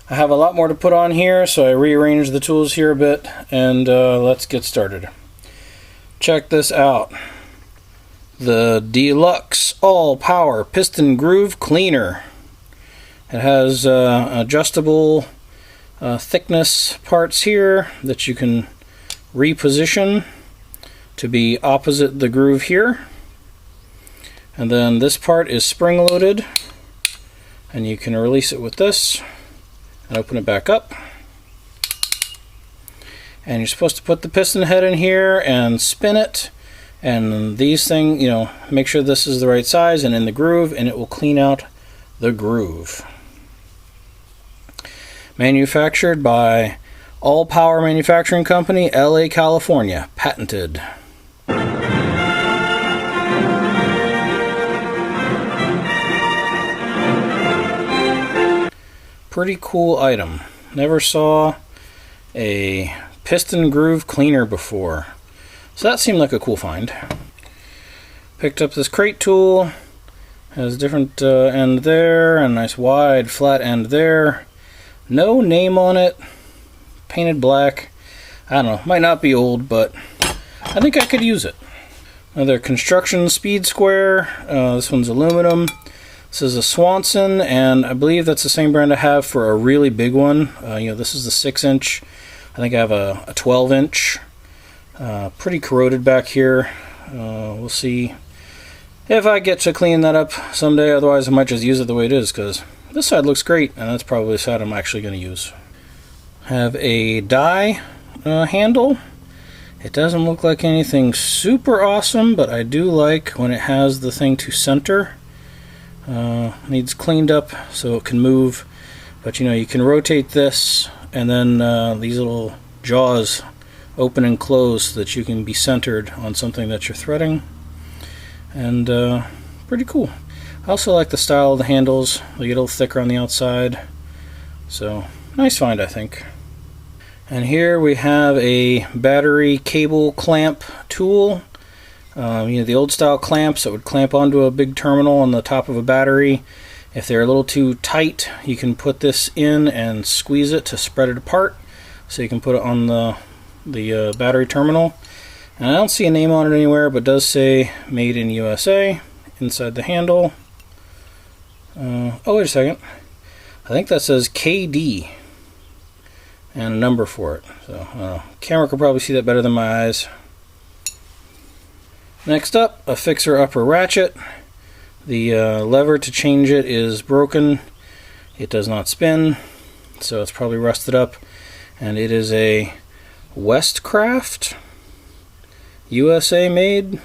I have a lot more to put on here, so I rearranged the tools here a bit, and let's get started. Check this out. The Deluxe All Power Piston Groove Cleaner. It has adjustable thickness parts here that you can reposition to be opposite the groove here. And then this part is spring loaded, and you can release it with this and open it back up. And you're supposed to put the piston head in here and spin it, and these things, make sure this is the right size and in the groove, and it will clean out the groove. Manufactured by All Power Manufacturing Company, LA, California. Patented. Pretty cool item. Never saw a piston groove cleaner before, so that seemed like a cool find. Picked up this crate tool. Has a different end there, and a nice wide flat end there. No name on it. Painted black. I don't know, might not be old, but I think I could use it. Another construction speed square. This one's aluminum. This is a Swanson, and I believe that's the same brand I have for a really big one. This is the 6-inch. I think I have a 12-inch. Pretty corroded back here. We'll see if I get to clean that up someday. Otherwise, I might just use it the way it is, because this side looks great, and that's probably the side I'm actually going to use. Have a die handle. It doesn't look like anything super awesome, but I do like when it has the thing to center. Needs cleaned up so it can move, but you can rotate this, and then these little jaws open and close so that you can be centered on something that you're threading, and pretty cool. I also like the style of the handles. They get a little thicker on the outside, so nice find, I think. And here we have a battery cable clamp tool. The old style clamps that would clamp onto a big terminal on the top of a battery. If they're a little too tight, you can put this in and squeeze it to spread it apart, so you can put it on the battery terminal. And I don't see a name on it anywhere, but it does say made in USA inside the handle. Oh, wait a second. I think that says KD and a number for it. So camera could probably see that better than my eyes. Next up, a fixer-upper ratchet. The lever to change it is broken. It does not spin, so it's probably rusted up. And it is a Westcraft, USA made.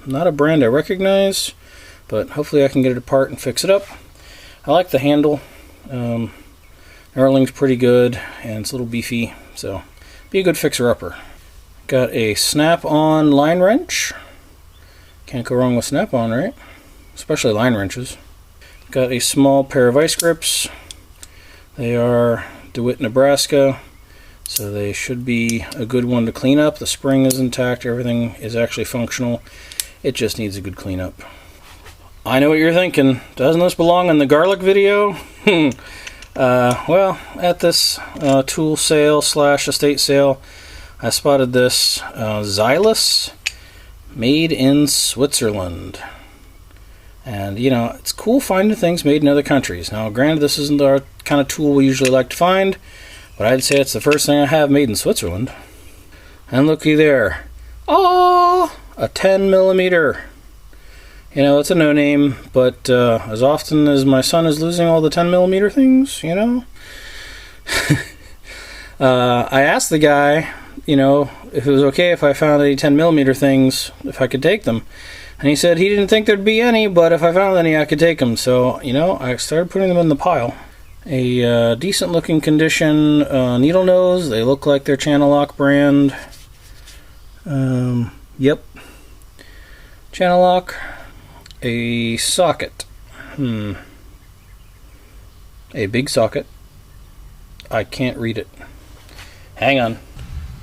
Not a brand I recognize, but hopefully I can get it apart and fix it up. I like the handle. Knurling's pretty good, and it's a little beefy, so be a good fixer-upper. Got a snap-on line wrench. Can't go wrong with snap-on, right? Especially line wrenches. Got a small pair of vice grips. They are DeWitt, Nebraska, so they should be a good one to clean up. The spring is intact. Everything is actually functional. It just needs a good cleanup. I know what you're thinking. Doesn't this belong in the garlic video? Well, at this tool sale / estate sale, I spotted this Xylus, made in Switzerland. And, it's cool finding things made in other countries. Now, granted, this isn't our kind of tool we usually like to find, but I'd say it's the first thing I have made in Switzerland. And looky there. Oh, a 10mm. It's a no-name, but as often as my son is losing all the 10mm things, I asked the guy, if it was okay if I found any 10mm things, if I could take them. And he said he didn't think there'd be any, but if I found any, I could take them. So, I started putting them in the pile. A decent looking condition needle nose. They look like their Channel Lock brand. Yep. Channel Lock. A socket. A big socket. I can't read it. Hang on.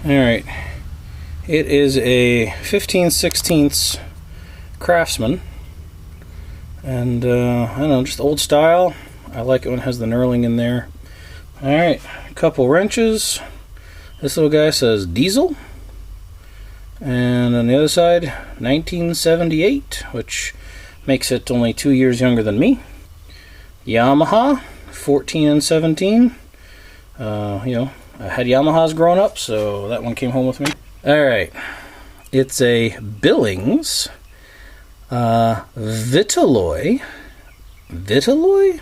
Alright. It is a 15/16 Craftsman. And, I don't know, just old style. I like it when it has the knurling in there. Alright, a couple wrenches. This little guy says diesel. And on the other side, 1978, which makes it only 2 years younger than me. Yamaha, 14 and 17. I had Yamahas growing up, so that one came home with me. Alright, it's a Billings Vitaloy. Vitaloy?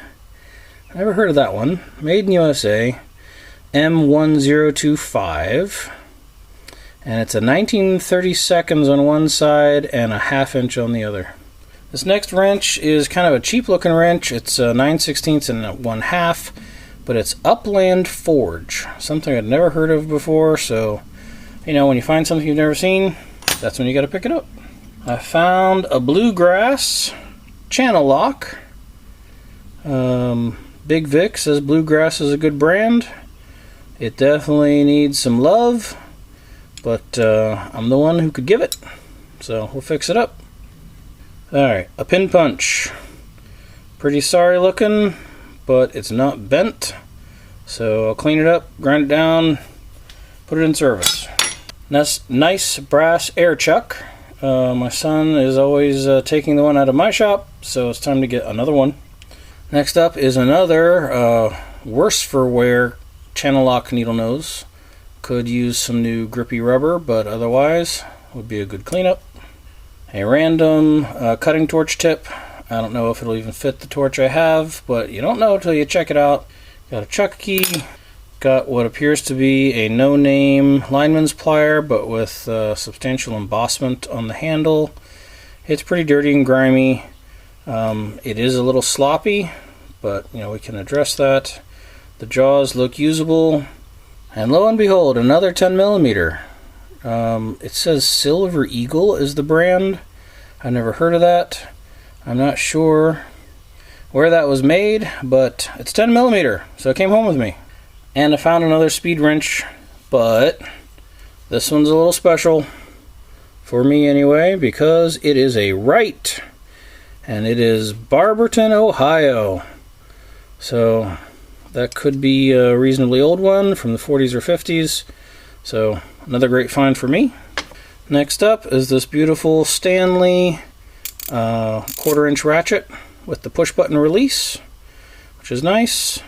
Never heard of that one. Made in USA. M1025. And it's a 1932 on one side and a 1/2 inch on the other. This next wrench is kind of a cheap looking wrench. It's 9/16 and 1/2, but it's Upland Forge. Something I'd never heard of before, so when you find something you've never seen, that's when you got to pick it up. I found a Bluegrass channel lock. Big Vic says Bluegrass is a good brand. It definitely needs some love, but I'm the one who could give it, so we'll fix it up. Alright, a pin punch. Pretty sorry looking, but it's not bent, so I'll clean it up, grind it down, put it in service. Nice brass air chuck. My son is always taking the one out of my shop, so it's time to get another one. Next up is another worse for wear channel lock needle nose. Could use some new grippy rubber, but otherwise would be a good cleanup. A random cutting torch tip. I don't know if it'll even fit the torch I have, but you don't know until you check it out. Got a chuck key. Got what appears to be a no-name lineman's plier, but with substantial embossment on the handle. It's pretty dirty and grimy. It is a little sloppy, but we can address that. The jaws look usable, and lo and behold, another 10mm. It says Silver Eagle is the brand. I've never heard of that. I'm not sure where that was made, but it's 10mm, so it came home with me. And I found another speed wrench, but this one's a little special for me anyway, because it is a Wright, and it is Barberton, Ohio. So that could be a reasonably old one from the 40s or 50s. So another great find for me. Next up is this beautiful Stanley 1/4 inch ratchet with the push button release, which is nice.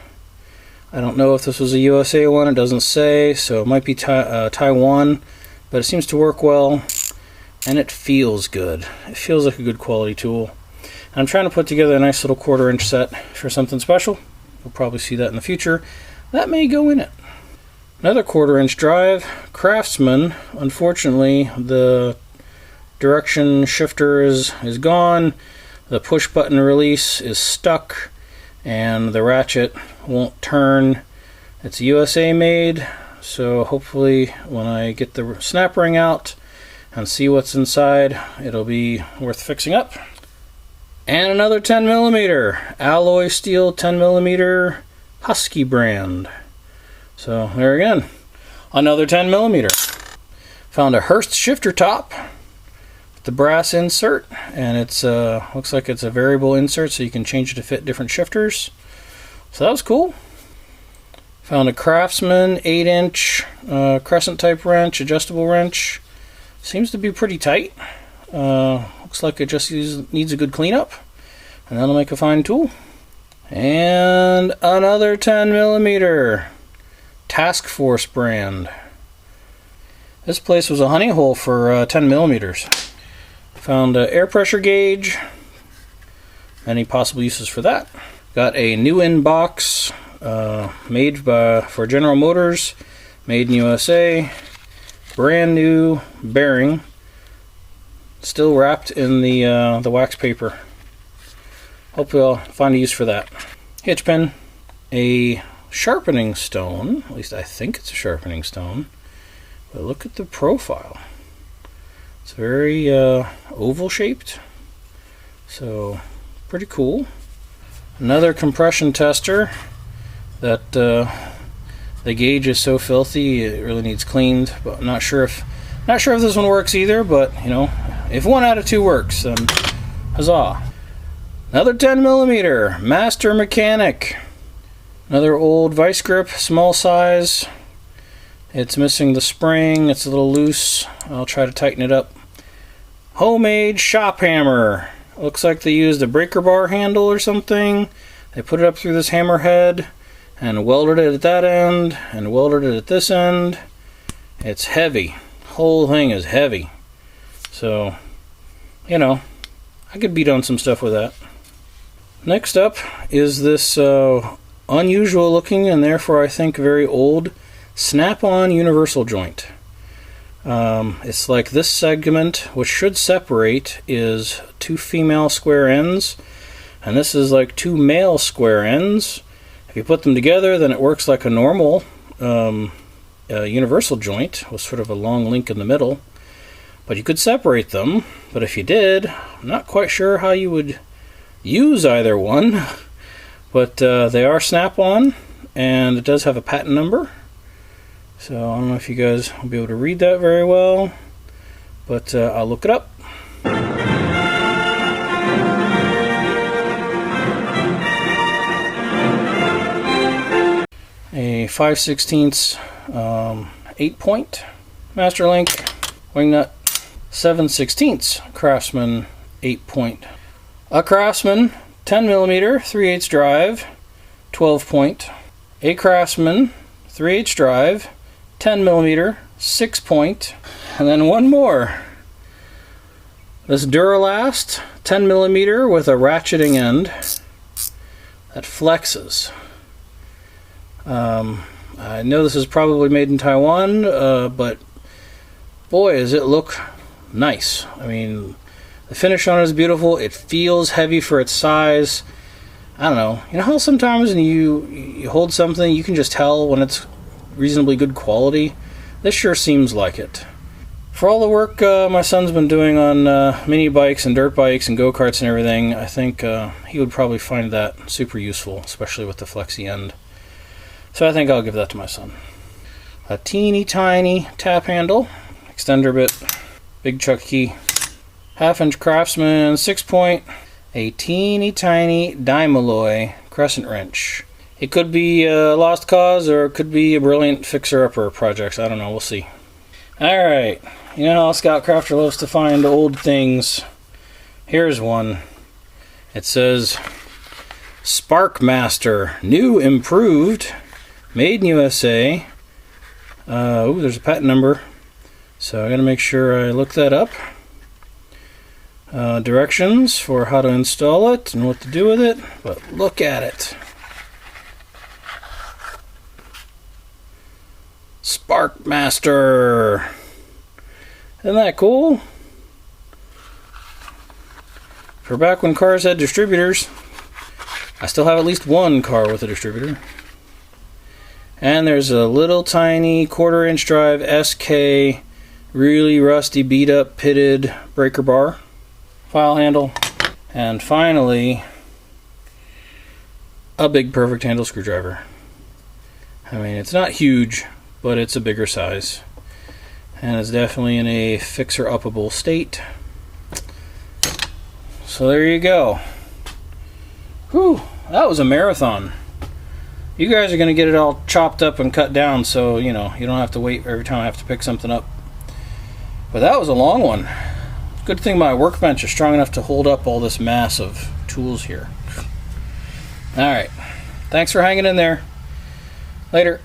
I don't know if this was a USA one, it doesn't say, so it might be Taiwan, but it seems to work well, and it feels good. It feels like a good quality tool. And I'm trying to put together a nice little 1/4 inch set for something special. We'll probably see that in the future. That may go in it. Another 1/4 inch drive, Craftsman. Unfortunately, the direction shifter is gone, the push button release is stuck, and the ratchet won't turn. It's USA made, so hopefully when I get the snap ring out and see what's inside, it'll be worth fixing up. And another 10mm, alloy steel 10mm Husky brand. So there again, another 10mm. Found a Hurst shifter top with the brass insert, and it's looks like it's a variable insert, so you can change it to fit different shifters. So that was cool. Found a Craftsman 8-inch crescent type wrench, adjustable wrench. Seems to be pretty tight. Looks like it just needs a good cleanup, and that'll make a fine tool. And another 10mm Task Force brand. This place was a honey hole for 10mm. Found an air pressure gauge. Any possible uses for that? Got a new in box made for General Motors, made in USA. Brand new bearing, still wrapped in the wax paper. Hopefully I'll find a use for that. Hitch pin, a sharpening stone, at least I think it's a sharpening stone, but look at the profile. It's very oval shaped, so pretty cool. Another compression tester that the gauge is so filthy it really needs cleaned, but I'm not sure if this one works either, but if 1 out of 2 works, then huzzah. Another 10mm Master Mechanic. Another old vice grip, small size. It's missing the spring, it's a little loose. I'll try to tighten it up. Homemade shop hammer. Looks like they used a breaker bar handle or something. They put it up through this hammer head and welded it at that end and welded it at this end. It's heavy. Whole thing is heavy. So, you know, I could beat on some stuff with that. Next up is this unusual looking and therefore I think very old snap-on universal joint. It's like this segment, which should separate, is 2 female square ends, and this is like 2 male square ends. If you put them together, then it works like a normal universal joint with sort of a long link in the middle. But you could separate them, but if you did, I'm not quite sure how you would use either one. But they are snap-on, and it does have a patent number. So I don't know if you guys will be able to read that very well, but I'll look it up. A 5/16 8-point master link wing nut, 7/16 Craftsman 8-point. A Craftsman 10mm 3/8 drive, 12-point. A Craftsman 3/8 drive, 10mm 6-point. And then one more. This Duralast 10mm with a ratcheting end that flexes. I know this is probably made in Taiwan, but boy, does it look nice. I mean, the finish on it is beautiful. It feels heavy for its size. I don't know. You know how sometimes when you hold something, you can just tell when it's reasonably good quality? This sure seems like it. For all the work my son's been doing on mini bikes and dirt bikes and go-karts and everything, I think he would probably find that super useful, especially with the flexi end. So I think I'll give that to my son. A teeny tiny tap handle, extender bit, big chuck key, 1/2-inch Craftsman 6-point, a teeny tiny Dymaloy crescent wrench. It could be a lost cause or it could be a brilliant fixer-upper project. I don't know, we'll see. Alright, you know how Scout Crafter loves to find old things. Here's one. It says Sparkmaster, new improved, made in USA. Ooh, there's a patent number. So I gotta make sure I look that up. Directions for how to install it and what to do with it. But look at it. Sparkmaster. Isn't that cool? For back when cars had distributors. I still have at least one car with a distributor. And there's a little tiny 1/4-inch drive SK, really rusty, beat up, pitted breaker bar, file handle, and finally a big perfect handle screwdriver. I mean, it's not huge, but it's a bigger size, and it's definitely in a fixer-uppable state. So there you go. Whew, that was a marathon. You guys are going to get it all chopped up and cut down, so you know you don't have to wait every time I have to pick something up. But that was a long one. Good thing my workbench is strong enough to hold up all this mass of tools here. Alright, thanks for hanging in there. Later.